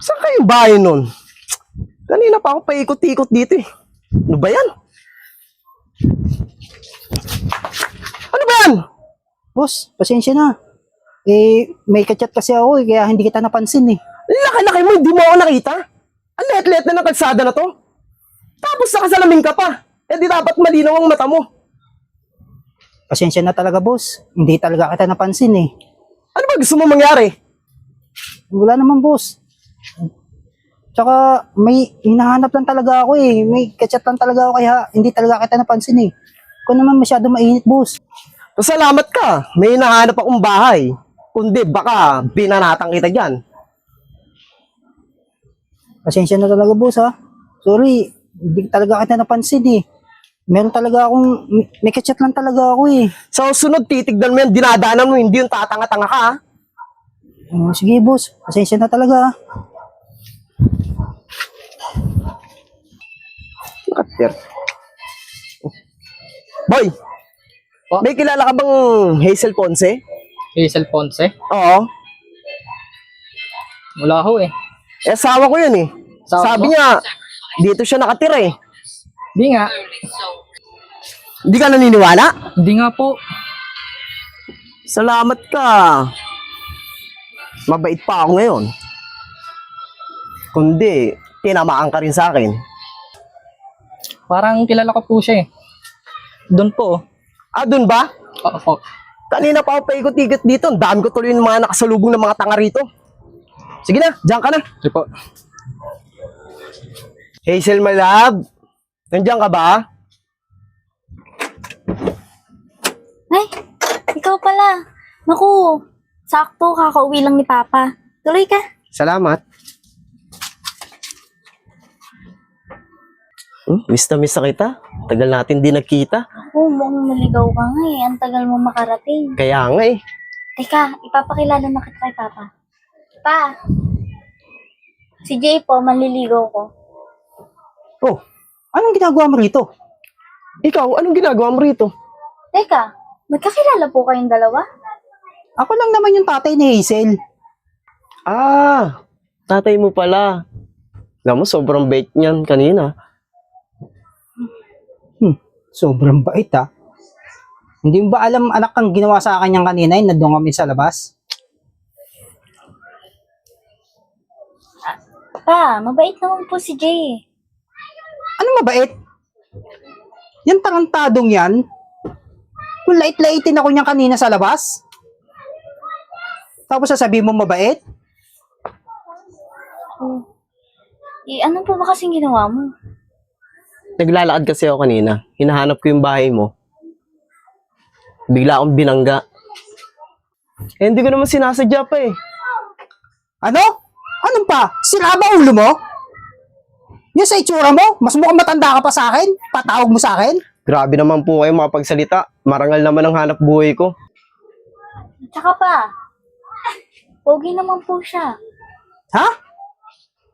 Saan kayong bahay nun? Kanina pa ako paikot-ikot dito eh. Ano ba yan? Ano ba yan? Boss, pasensya na. May kachat kasi ako kaya hindi kita napansin eh. Laki-laki mo, hindi mo ako nakita. Ang let-let na ng kalsada na to. Tapos nakasalamin ka pa. Di dapat malinaw ang mata mo. Pasensya na talaga, boss. Hindi talaga kita napansin eh. Ano ba gusto mo mangyari? Wala naman, boss. Tsaka may hinahanap lang talaga ako eh. May kachat lang talaga ako kaya hindi talaga kita napansin eh. Kung naman masyado mainit, boss. Salamat ka. May hinahanap akong bahay. Kundi baka binanatang kita dyan. Pasensya na talaga, boss ha. Sorry, hindi talaga kita napansin eh. Meron talaga akong, may kachat lang talaga ako eh. Sa sunod, titignan mo yung dinadaanan mo, hindi yung tatanga-tanga ka ha. Sige, boss. Pasensya na talaga ha. Kater. Boy, Po? may kilala ka bang Hazel Ponce? Hazel Ponce? Oo. Wala ho eh. Asawa ko yun eh. Asawa Sabi mo? niya, dito siya nakatira eh. Hindi nga. Hindi ka naniniwala? Hindi nga po. Salamat ka. Mabait pa ako ngayon. Kundi, tinamaan ka rin sa akin. Parang kilala ko po siya eh. Doon po. Dun ba? Oo po. Kanina pa ako paikot-ikot dito. Ang dami ko tuloy ng mga nakasalubong ng mga tanga rito. Sige na, diyan ka na. Sige po. Hazel, my love. Nandiyan ka ba? Ay, ikaw pala. Naku, sakto, kakauwi lang ni Papa. Tuloy ka. Salamat. Miss na miss na kita. Tagal natin di nagkita. Ako, mukhang naligaw ka nga eh. Ang tagal mo makarating. Kaya nga eh. Teka, ipapakilala na kita kay Papa. Pa, si Jay po, manliligaw ko. Oh, anong ginagawa mo rito? Ikaw, anong ginagawa mo rito? Teka, magkakilala po kayong dalawa? Ako lang naman yung tatay ni Hazel. Tatay mo pala. Alam mo, sobrang bait niyan kanina. Sobrang bait ha. Hindi mo ba alam anak kang ginawa sa akin yung kanina yung nandun kami sa labas? Pa, mabait naman po si Jay. Ano mabait? Yan tarantadong yan. Kung lait-laitin ako niyan kanina sa labas. Tapos sasabihin mo mabait? Oh. Ano po ba kasing ginawa mo? Naglalakad kasi ako kanina. Hinahanap ko yung bahay mo. Bigla akong binangga. Hindi ko naman sinasadya pa eh. Ano? Anong pa? Sira ba ulo mo? Yan sa itsura mo? Mas mukhang matanda ka pa sa akin? Patawag mo sa akin? Grabe naman po kayo makapagsalita. Marangal naman ang hanap buhay ko. Tsaka pa, pogi naman po siya. Ha?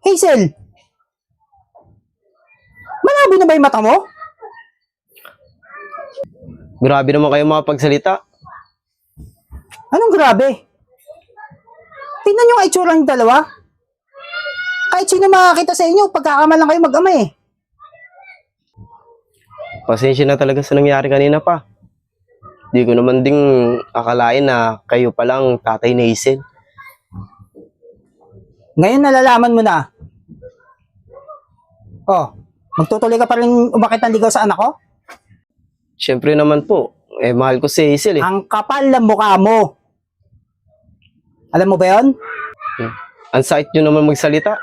Hazel? Malabo na ba yung mata mo? Grabe naman kayo makapagsalita. Anong grabe? Tingnan nyo nga itsura ng dalawa. Kahit sino makakita sa inyo, pagkakamalang kayo mag-ama eh. Pasensya na talaga sa nangyari kanina pa. Di ko naman ding akalain na kayo palang tatay ni Hazel. Ngayon nalalaman mo na. Oh, magtutuloy ka pa rin umakit ng ligaw sa anak ko? Siyempre naman po, mahal ko si Hazel eh. Ang kapal ng mukha mo. Alam mo ba yon? Ang sakit nyo naman magsalita.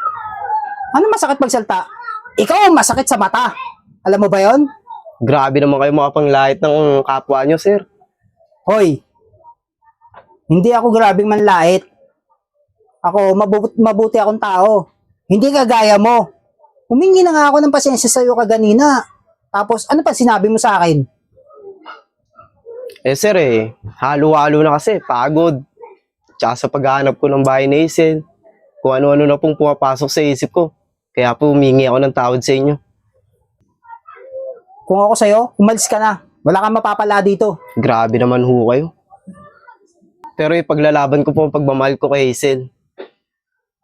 Ano masakit magsalta? Ikaw ang masakit sa mata. Alam mo ba yon? Grabe naman kayo makapanglait ng kapwa nyo, sir. Hoy, hindi ako grabing manlait. Ako, mabuti akong tao. Hindi kagaya mo. Humingi na nga ako ng pasensya sa'yo kaganina. Tapos, ano pa sinabi mo sa akin? Sir halo-halo na kasi, pagod. Tsaka sa paghahanap ko ng bahay ni Hazel, kung ano-ano na pong pumapasok sa isip ko. Kaya po humingi ako ng tawad sa inyo. Kung ako sa'yo, umalis ka na. Wala kang mapapala dito. Grabe naman ho kayo. Pero ipaglalaban ko po ang pagmamahal ko kay Hazel.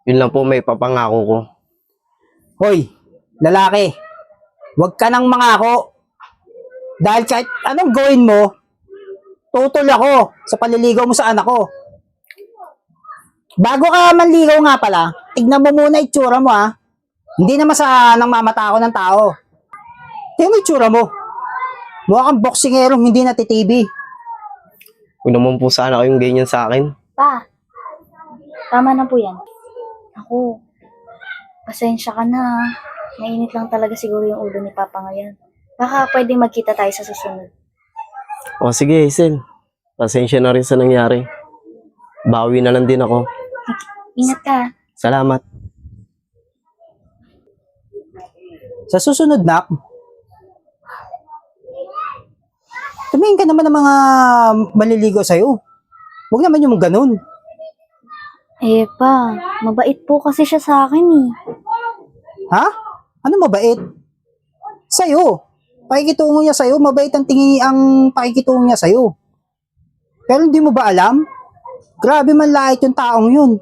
Yun lang po may papangako ko. Hoy, lalaki, huwag ka nang mangako. Dahil kahit anong gawin mo, tutol ako sa panliligaw mo sa anak ko. Bago ka manligaw nga pala, tignan mo muna itsura mo ha. Hindi naman sa nang mamata ako ng tao. Tignan mo itsura mo. Mukha kang boksingerong hindi natitibi. Huwag naman po sana kayong ganyan sa akin. Pa, tama na po yan. Ako, pasensya ka na. Mainit lang talaga siguro yung ulo ni Papa ngayon. Baka pwedeng magkita tayo sa susunod. O sige, Hazel. Pasensya na rin sa nangyari. Bawi na lang din ako. Ingat ka. Salamat. Sa susunod, nak, tumingin ka naman ng mga maliligaw sa'yo. Huwag naman yung ganun. Eh pa, mabait po kasi siya sa akin eh. Ha? Ano mabait? Sa'yo. Pakikitungo niya sa'yo. Mabait ang tingin ang pakikitungo niya sa'yo. Pero hindi mo ba alam? Grabe man lait yung taong yun.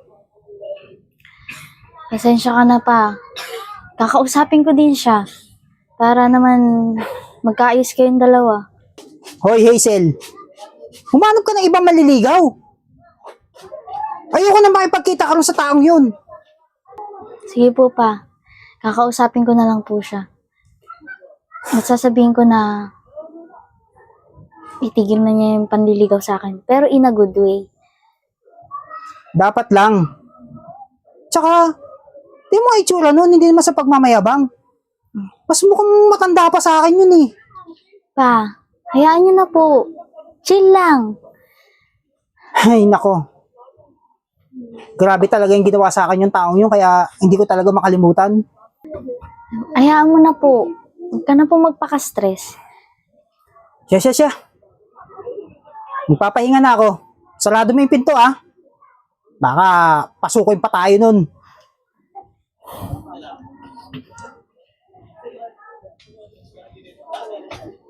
Pasensya ka na pa. Kakausapin ko din siya. Para naman magkaayos kayong dalawa. Hoy, Hazel. Humanap ka ng ibang maliligaw. Ayoko na makipagkita ka rin sa taong yun. Sige po pa. Kakausapin ko na lang po siya. At sasabihin ko na itigil na niya yung panliligaw sa akin. Pero in a good way. Dapat lang. Tsaka, di mo itsura nun, hindi naman sa pagmamayabang. Mas mukhang matanda pa sa akin yun eh. Pa, hayaan niyo na po. Chill lang. Ay, nako. Grabe talaga yung ginawa sa akin yung taong yun, kaya hindi ko talaga makalimutan. Hayaan mo na po. Huwag ka na po magpaka-stress. Siya. Magpapahinga na ako. Sarado mo yung pinto ah. Baka pasukin pa tayo nun.